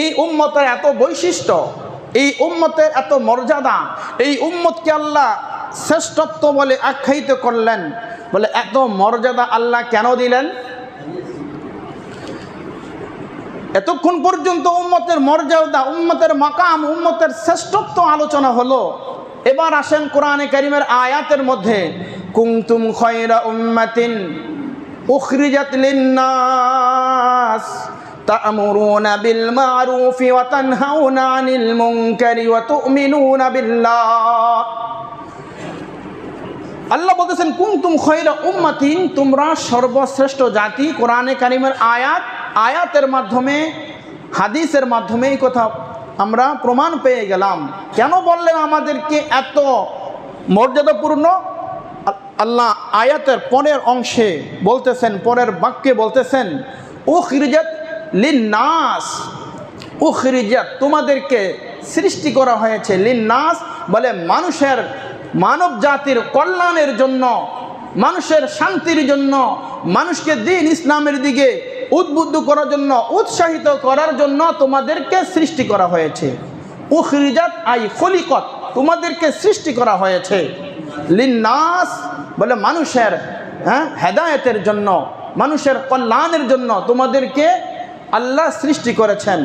এই উম্মতের এত বৈশিষ্ট্য, এই উম্মতের এত মর্যাদা, এই উম্মতকে আল্লাহ শ্রেষ্ঠত্ব বলে আখ্যায়িত করলেন। বলে এত মর্যাদা আল্লাহ কেন দিলেন? এতক্ষণ পর্যন্ত উম্মতের মর্যাদা, উম্মতের মাকাম, উম্মতের শ্রেষ্ঠত্ব আলোচনা হলো। এবার আসেন কোরআনে কারীমের আয়াতের মধ্যে, কুনতুম খায়রা উম্মাতিন উখরিজাত লিন-নাস তা'মুরুনা বিল মা'রুফি ওয়া তানহাউনা আনিল মুনকারি ওয়া তু'মিনুনা বিল্লাহ। আল্লাহ বলতেছেন কুনতুম খায়রা উম্মাতিন, তোমরা সর্বশ্রেষ্ঠ জাতি। কোরআনে কারীমের আয়াতের মাধ্যমে, হাদিসের মাধ্যমে এই কথা আমরা প্রমাণ পেয়ে গেলাম। কেন বললেন আমাদেরকে এত মর্যাদাপূর্ণ? আল্লাহ আয়াতের পরের অংশে বলতেছেন, পরের বাক্যে বলতেছেন, উখরিজাত লিন-নাস, উখরিজাত তোমাদেরকে সৃষ্টি করা হয়েছে, লিন-নাস বলে মানুষের, মানব জাতির কল্যাণের জন্য, মানুষের শান্তির জন্য, মানুষকে দ্বীন ইসলামের দিকে উদ্বুদ্ধ করার জন্য, উৎসাহিত করার জন্য তোমাদেরকে সৃষ্টি করা হয়েছে। উখরিজাত আই খলিকত, তোমাদেরকে সৃষ্টি করা হয়েছে। লিন-নাস বলে মানুষের হেদায়েতের জন্য, মানুষের কল্যাণের জন্য তোমাদেরকে আল্লাহ সৃষ্টি করেছেন।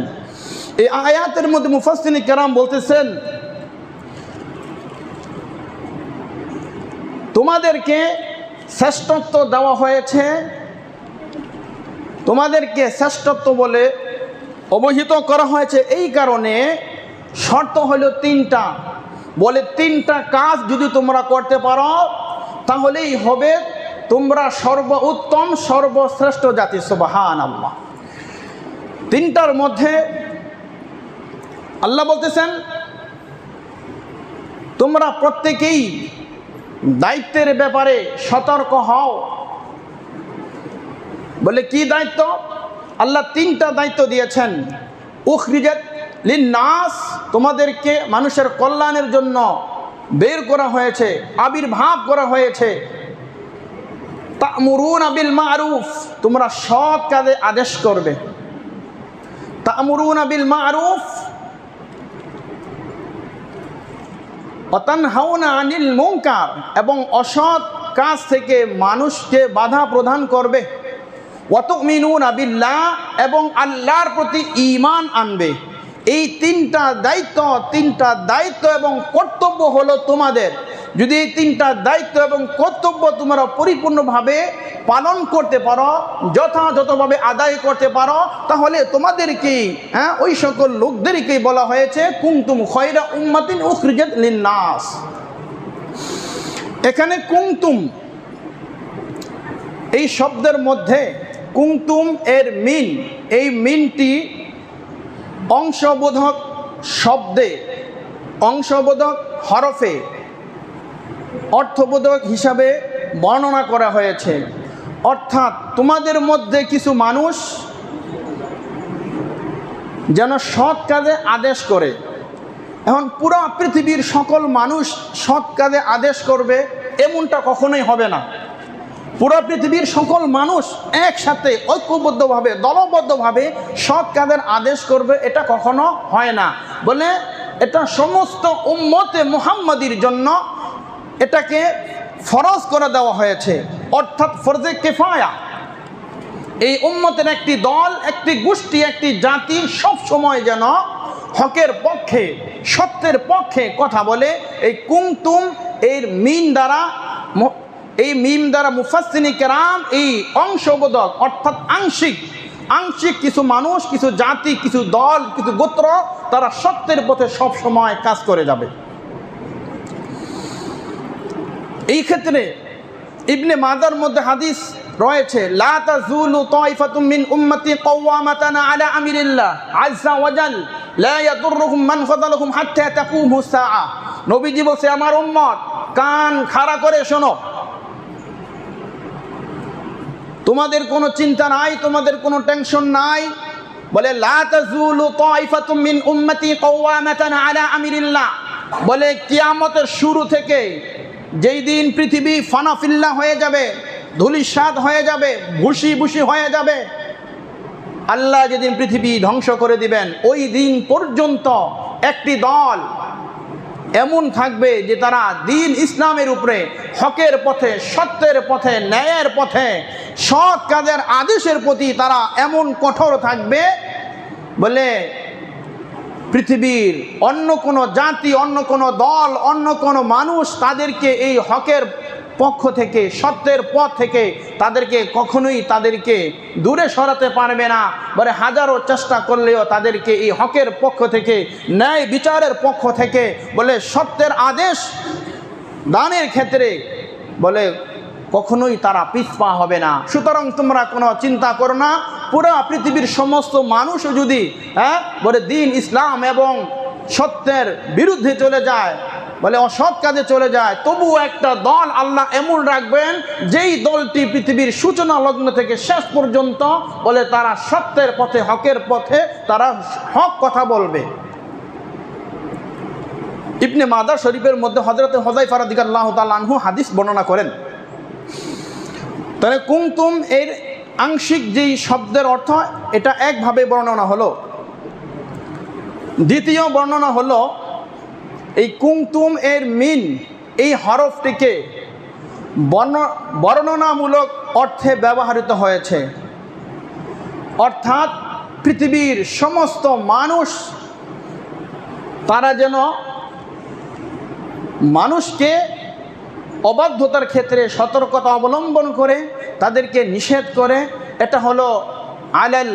এই আয়াতের মধ্যে মুফাসসিরিন কেরাম বলতেছেন, তোমাদেরকে শ্রেষ্ঠত্ব দেওয়া হয়েছে, তোমাদেরকে শ্রেষ্ঠত্ব বলে অবহিত করা হয়েছে এই কারণে, শর্ত হলো তিনটা। বলে তিনটা কাজ যদি তোমরা করতে পারো তাহলেই হবে তোমরা সর্বোত্তম সর্বশ্রেষ্ঠ জাতি। সুবহানাল্লাহ। তিনটার মধ্যে আল্লাহ বলতেছেন, তোমরা প্রত্যেকেই দায়িত্বের ব্যাপারে সতর্ক হও। বলে কি দায়িত্ব? আল্লাহ তিনটা দায়িত্ব দিয়েছেন। উখরিজাত লিন-নাস, তোমাদেরকে মানুষের কল্যাণের জন্য বের করা হয়েছে, আবির্ভাব করা হয়েছে। তা'মুরুনা বিল মা'রুফ, তোমরা সৎ কাজে আদেশ করবে। তা'মুরুনা বিল মা'রুফ ওয়া তানহাউনা আনিল মুনকার, এবং অসৎ কাজ থেকে মানুষকে বাধা প্রদান করবে। ওয়া তু'মিনুনা বিল্লাহ, এবং আল্লাহর প্রতি ঈমান আনবে। এই তিনটা দায়িত্ব এবং কর্তব্য হলো তোমাদের। যদি এই তিনটা দায়িত্ব এবং কর্তব্য তোমরা পরিপূর্ণভাবে পালন করতে পারো, যথাযথভাবে আদায় করতে পারো, তাহলে তোমাদেরকে ওই সকল লোকদেরকেই বলা হয়েছে কুনতুম খায়রা উম্মাতিন উখরিজাত লিন-নাস। এখানে কুনতুম এই শব্দের মধ্যে কুনতুম এর মিন, এই মিনটি অংশবোধক শব্দে, অংশবোধক হরফে অর্থবোধক হিসাবে বর্ণনা করা হয়েছে। অর্থাৎ তোমাদের মধ্যে কিছু মানুষ যেন সৎ কাজে আদেশ করে। এখন পুরো পৃথিবীর সকল মানুষ সৎ কাজে আদেশ করবে এমনটা কখনোই হবে না। পুরো পৃথিবীর সকল মানুষ একসাথে ঐক্যবদ্ধভাবে, দলবদ্ধভাবে সৎ কাজের আদেশ করবে, এটা কখনো হয় না। বলে এটা সমস্ত উম্মতে মুহাম্মাদির জন্য এটাকে ফরজ করে দেওয়া হয়েছে, অর্থাৎ ফরজে কিফায়া। এই উম্মতের একটি দল, একটি গোষ্ঠী, একটি জাতি সব সময় যেন হকের পক্ষে, সত্যের পক্ষে কথা বলে। এই কুনতুম এর মিম দ্বারা মুফাসসিরিন কেরাম এই অংশবোধক অর্থাৎ আংশিক কিছু মানুষ, কিছু জাতি, কিছু দল, কিছু গোত্র, তারা সত্যের পথে সব সময় কাজ করে যাবে। এই ক্ষেত্রে ইবনে মাজার মধ্যে হাদিস রয়েছে, লা তাজুলু তাইফাতুম মিন উম্মতি কাওয়ামাতান আলা আমিরিল্লাহ আযজা ওয়া জাল লা ইয়াদুররুহুম মান খাযালাহুম হাত্তা তাকুমুস সাআ। নবীজি বলছে, আমার উম্মত কান খাড়া করে শোনো, তোমাদের কোনো চিন্তা নাই, তোমাদের কোনো টেনশন নাই। বলে লা তাজুলু তাইফাতুম মিন উম্মতি কাওয়ামাতান আলা আমিরিল্লাহ, বলে কিয়ামতের শুরু থেকে যেই দিন পৃথিবী ফানাফিল্লা হয়ে যাবে, ধূলিসাৎ হয়ে যাবে, ভুসি হয়ে যাবে, আল্লাহ যেদিন পৃথিবী ধ্বংস করে দিবেন ওই দিন পর্যন্ত একটি দল এমন থাকবে যে তারা দ্বীন ইসলামের উপরে হকের পথে, সত্যের পথে, ন্যায়ের পথে, সৎ কাজের আদেশের প্রতি তারা এমন কঠোর থাকবে বলে পৃথিবীর অন্য কোনো জাতি, অন্য কোনো দল, অন্য কোনো মানুষ তাদেরকে এই হকের পক্ষ থেকে, সত্যের পথ থেকে তাদেরকে কখনোই দূরে সরাতে পারবে না। বলে হাজারো চেষ্টা করলেও তাদেরকে এই হকের পক্ষ থেকে, ন্যায় বিচারের পক্ষ থেকে বলে সত্যের আদেশ দানের ক্ষেত্রে বলে কখনোই তারা পিছপা হবে না। সুতরাং তোমরা কোনো চিন্তা করো না, পুরা পৃথিবীর সমস্ত মানুষও যদি বলে দ্বীন ইসলাম এবং সত্যের বিরুদ্ধে চলে যায়, বলে অসৎ কাজে চলে যায়, তবুও একটা দল আল্লাহ এমন রাখবেন যেই দলটি পৃথিবীর সূচনা লগ্ন থেকে শেষ পর্যন্ত বলে তারা সত্যের পথে, হকের পথে তারা হক কথা বলবে। ইবনে মাজাহ শরীফের মধ্যে হযরত হুযায়ফা রাদিয়াল্লাহু তাআলা আনহু হাদিস বর্ণনা করেন। তাহলে কুনতুম এর আংশিক যেই শব্দের অর্থ, এটা একভাবে বর্ণনা হলো। দ্বিতীয় বর্ণনা হলো এই কুনতুম এর মিন এই হরফটিকে বর্ণনামূলক অর্থে ব্যবহৃত হয়েছে, অর্থাৎ পৃথিবীর সমস্ত মানুষ তারা যেন মানুষকে অবাধ্যতার ক্ষেত্রে সতর্কতা অবলম্বন করে, তাদেরকে নিষেধ করে। এটা হলো আলাল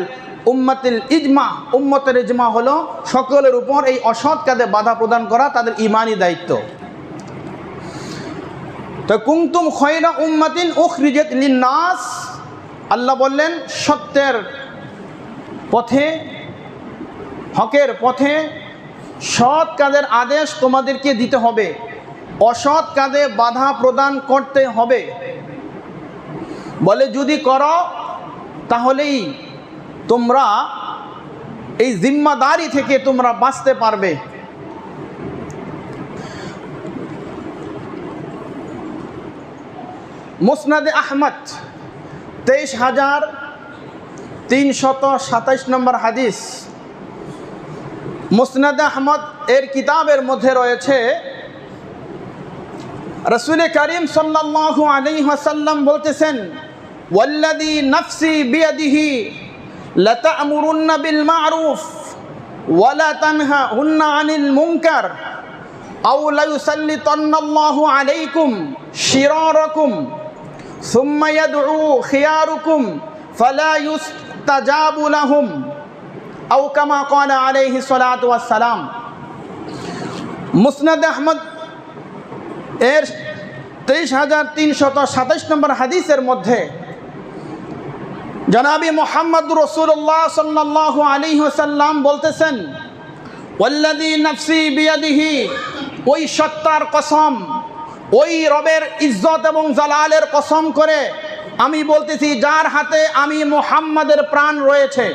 উম্মাতিল ইজমা, উম্মতের ইজমা হলো সকলের উপর এই অসৎ কাজে বাধা প্রদান করা তাদের ঈমানি দায়িত্ব। তো কুনতুম খায়রা উম্মাতিন উখরিজাত লিন-নাস, আল্লাহ বললেন সত্যের পথে, হকের পথে সৎ কাজের আদেশ তোমাদেরকে দিতে হবে, অসৎ কাজে বাধা প্রদান করতে হবে। বলে যদি করো তাহলেই তোমরা এই জিম্মাদারি থেকে তোমরা বাঁচতে পারবে। মুসনাদে আহমদ 23,327 নম্বর হাদিস। মুসনাদে আহমদ এর কিতাবের মধ্যে রয়েছে রাসূল করিম সাল্লাল্লাহু আলাইহি ওয়াসাল্লাম বলতেছেন, ওয়াল্লাযী নাফসি বিয়াদিহি লাতা'মুরুন্না বিল মা'রুফ ওয়া লা তানহাউন্না আনিল মুনকার আও লা ইউসাল্লিতান্নাল্লাহু আলাইকুম শিরারাকুম সুম্মা ইয়াদউ খিয়ারুকুম ফালা ইউস্তাজাবু লাহুম আও কামা ক্বালা আলাইহি সালাতু ওয়াস সালাম। মুসনাদ আহমদ এর 23,327 নম্বর হাদিসের মধ্যে জনাবি মুহাম্মদুর রাসূলুল্লাহ সাল্লাল্লাহু আলাইহি ওয়াসাল্লাম বলতেছেন, ওয়াল্লাযী নাফসি বিয়াদিহি, ওই সত্তার কসম, ওই রবের ইজ্জত এবং জালালের কসম করে আমি বলতেছি যার হাতে আমি মুহাম্মাদের প্রাণ রয়েছে।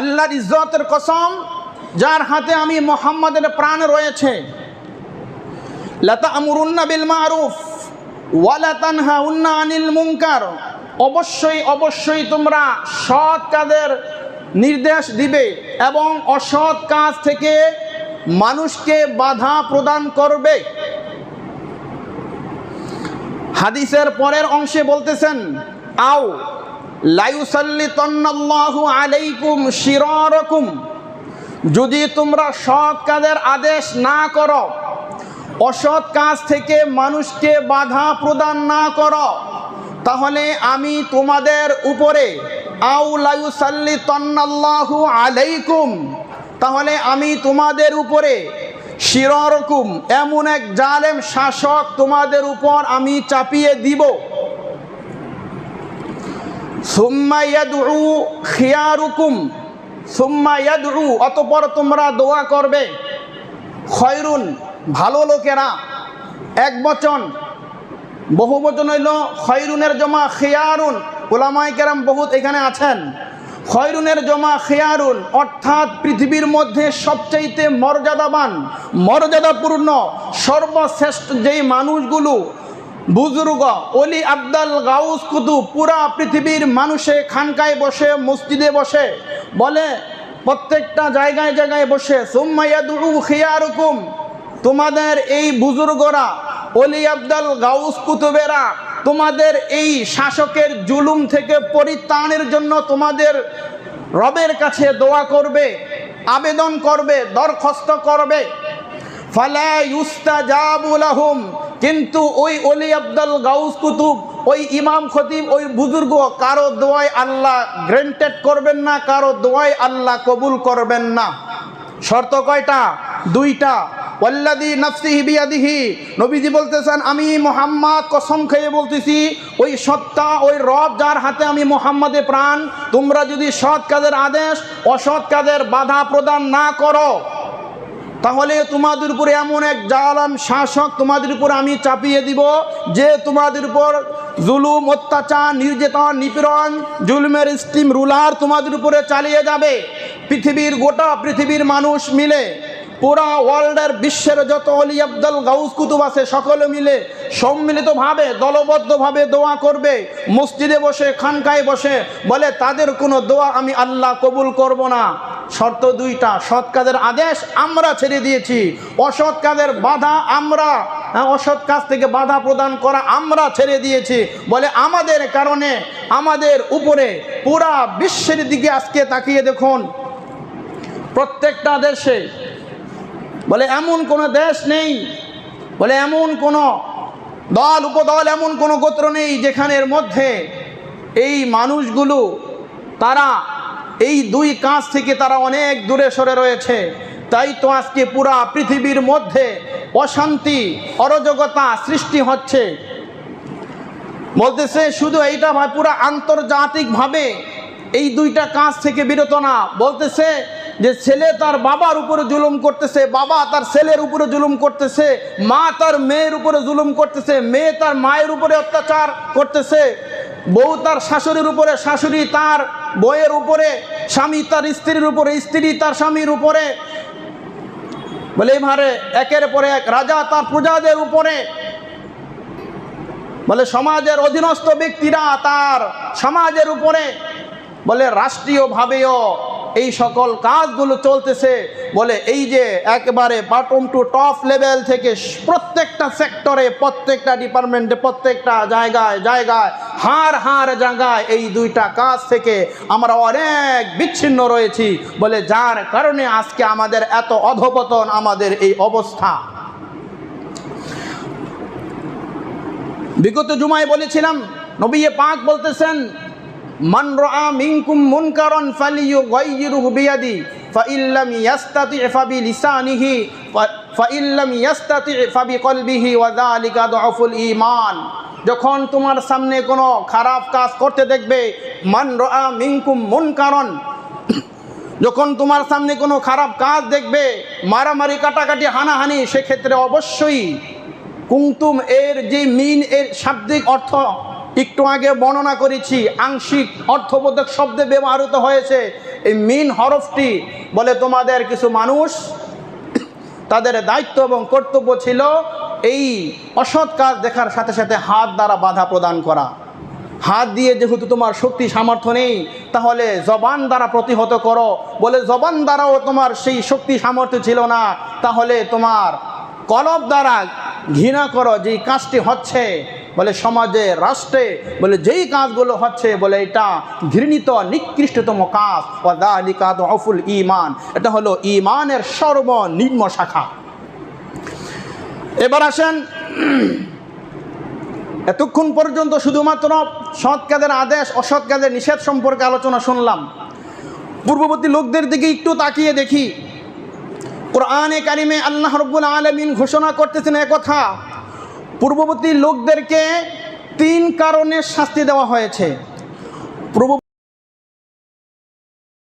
আল্লাহর ইজ্জতের কসম, যার হাতে আমি মুহাম্মাদের প্রাণ রয়েছে, লাতা'মুরুন্না বিল মা'রুফ ওয়া লা তানহাউন্না আনিল মুনকার, অবশ্যই অবশ্যই তোমরা সৎ কাজের নির্দেশ দিবে এবং অসৎ কাজ থেকে মানুষকে বাধা প্রদান করবে। হাদিসের পরের অংশে বলতেছেন, আও লা ইউসাল্লিতান্নাল্লাহু আলাইকুম শিরারাকুম, যদি তোমরা সৎ কাজের আদেশ না করো, অসৎ কাজ থেকে মানুষকে বাধা প্রদান না করো, তাহলে আমি তোমাদের উপরে, আও লা ইউসাল্লিতান্নাল্লাহু আলাইকুম, তাহলে আমি তোমাদের উপরে শিরারাকুম, এমন এক জালেম শাসক তোমাদের উপর আমি চাপিয়ে দিব। সুম্মা ইয়াদউ খিয়ারুকুম, সুম্মা ইয়াদউ, অতঃপর তোমরা দোয়া করবে। খয়রুন, ভালো লোকেরা, এক বচন, বহু বচন হইল খয়রুনের জমা খিয়ারুন, উলামায়ে কেরাম বহুত এখানে আছেন। খয়রুনের জমা খিয়ারুন, অর্থাৎ পৃথিবীর মধ্যে সবচাইতে মর্যাদাবান, মর্যাদাপূর্ণ, সর্বশ্রেষ্ঠ যেই মানুষগুলো বুজুর্গ অলি আব্দাল গাউস কুতুব পুরা পৃথিবীর মানুষে খানকায় বসে, মসজিদে বসে বলে, প্রত্যেকটা জায়গায় জায়গায় বসে, সুম্মা ইয়াদউ খিয়ারুকুম, তোমাদের এই বুজুর্গরা, অলি আব্দাল গাউস কুতুবেরা তোমাদের এই শাসকের জুলুম থেকে পরিত্রাণের জন্য তোমাদের রবের কাছে দোয়া করবে, আবেদন করবে, দরখাস্ত করবে। ফালা ইউস্তাজাবু লাহুম, কিন্তু ওই অলি আব্দাল গাউস কুতুব, ওই ইমাম খতিব, ওই বুজুর্গ কারো দোয়ায় আল্লাহ গ্রান্টেড করবেন না, কারো দোয়ায় আল্লাহ কবুল করবেন না। শর্ত কয়টা? দুইটা। ওয়াল্লাযী নাফসিহি বিয়াদিহি, নবীজি বলতেছেন, আমি মুহাম্মদ কসম খেয়ে বলতেছি, ওই সত্তা, ওই রব যার হাতে আমি মুহাম্মাদের প্রাণ, তোমরা যদি সৎ কাজের আদেশ অসৎ কাজের বাধা প্রদান না করো, তাহলে তোমাদের উপরে এমন এক জালেম শাসক তোমাদের উপর আমি চাপিয়ে দিব, যে তোমাদের উপর জুলুম, অত্যাচার, নির্যাতন, নিপীড়ন, জুলুমের স্টিম রুলার তোমাদের উপরে চালিয়ে যাবে। পৃথিবীর গোটা পৃথিবীর মানুষ মিলে, পুরা ওয়ার্ল্ডের বিশ্বের যত অলি আব্দাল গাউস কুতুব আছে সকলে মিলে সম্মিলিতভাবে দলবদ্ধভাবে দোয়া করবে, মসজিদে বসে, খানকায় বসে, বলে তাদের কোনো দোয়া আমি আল্লাহ কবুল করব না। শর্ত দুইটা, সৎ কাজের আদেশ আমরা ছেড়ে দিয়েছি, অসৎ কাজের বাধা আমরা, অসৎ কাজ থেকে বাধা প্রদান করা আমরা ছেড়ে দিয়েছি। বলে আমাদের কারণে আমাদের উপরে পুরা বিশ্বের দিকে আজকে তাকিয়ে দেখুন, প্রত্যেকটা দেশে বলে এমন কোনো দেশ নেই, বলে এমন কোনো দল উপদল, এমন কোনো গোত্র নেই যেখানের মধ্যে এই মানুষগুলো তারা এই দুই কাজ থেকে তারা অনেক দূরে সরে রয়েছে। তাই তো আজকে পুরা পৃথিবীর মধ্যে অশান্তি, অরাজকতা সৃষ্টি হচ্ছে। বলতেছে শুধু এইটা ভাই, পুরা আন্তর্জাতিকভাবে এই দুইটা কাজ থেকে বিরত না। বলতেছে যে ছেলে তার বাবার উপরে জুলুম করতেছে, বাবা তার ছেলের উপরে জুলুম করতেছে, মা তার মেয়ের উপরে জুলুম করতেছে, মেয়ে তার মায়ের উপরে অত্যাচার করতেছে, বউ তার শাশুড়ির উপরে, শাশুড়ি তার বউয়ের উপরে, স্বামী তার স্ত্রীর উপরে, স্ত্রী তার স্বামীর উপরে। বলে এবারে একের পরে এক, রাজা তার প্রজাদের উপরে। বলে সমাজের অধীনস্থ ব্যক্তিরা তার সমাজের উপরে। বলে রাষ্ট্রীয়ভাবেও এই সকল কাজগুলো চলতেছে। বলে এই যে একেবারে বটম টু টপ লেভেল থেকে প্রত্যেকটা সেক্টরে, প্রত্যেকটা ডিপার্টমেন্টে, প্রত্যেকটা জায়গায় জায়গায়, হার জায়গায় এই দুইটা কাজ থেকে আমরা অনেক বিচ্ছিন্ন রয়েছি। বলে যার কারণে আজকে আমাদের এত অধপতন, আমাদের এই অবস্থা। বিগত জুমায় বলেছিলাম, নবী পাক বলতেছেন, মান রাআ মিনকুম মুনকারান ফালিয়ুগাইয়িরহু বিয়াদি ফাইল্লাম ইয়াস্তাতি ফাবিলিসানিহি ফাইল্লাম ইয়াস্তাতি ফাবিকলবিহি ওয়া যালিকা দুআফুল ঈমান। যখন তোমার সামনে কোনো খারাপ কাজ করতে দেখবে, মান রাআ মিনকুম মুনকারান, যখন তোমার সামনে কোনো খারাপ কাজ দেখবে, মারামারি, কাটাকাটি, হানাহানি, সেক্ষেত্রে অবশ্যই কুমতুম এর যে মিন এর শাব্দিক অর্থ একটু আগে বর্ণনা করেছি, আংশিক অর্থবোধক শব্দে ব্যবহৃত হয়েছে। এই মিন হরফটি বলে তোমাদের কিছু মানুষ, তাদের দায়িত্ব এবং কর্তব্য ছিল এই অসৎ কাজ দেখার সাথে সাথে হাত দ্বারা বাধা প্রদান করা। হাত দিয়ে যেহেতু তোমার শক্তি সামর্থ্য নেই, তাহলে জবান দ্বারা প্রতিহত করো। বলে জবান দ্বারাও তোমার সেই শক্তি সামর্থ্য ছিল না, তাহলে তোমার কলব দ্বারা ঘৃণা করো যেই কাজটি হচ্ছে। বলে সমাজে, রাষ্ট্রে, বলে যেই কাজগুলো হচ্ছে, বলে এটা ঘৃণিত নিকৃষ্টতম কাজ। ওয়া যালিকা দুআফুল ঈমান, এটা হলো ঈমানের সর্বনিম্ন শাখা। এবার আসেন, এতক্ষণ পর্যন্ত শুধুমাত্র সৎ কাজের আদেশ, অসৎ কাজের নিষেধ সম্পর্কে আলোচনা শুনলাম। পূর্ববর্তী লোকদের দিকে একটু তাকিয়ে দেখি। কোরআনে কারিমে আল্লাহ রাব্বুল আলামিন ঘোষণা করতেছেন একথা, পূর্ববর্তী লোকদেরকে 3 কারণে শাস্তি দেওয়া হয়েছে।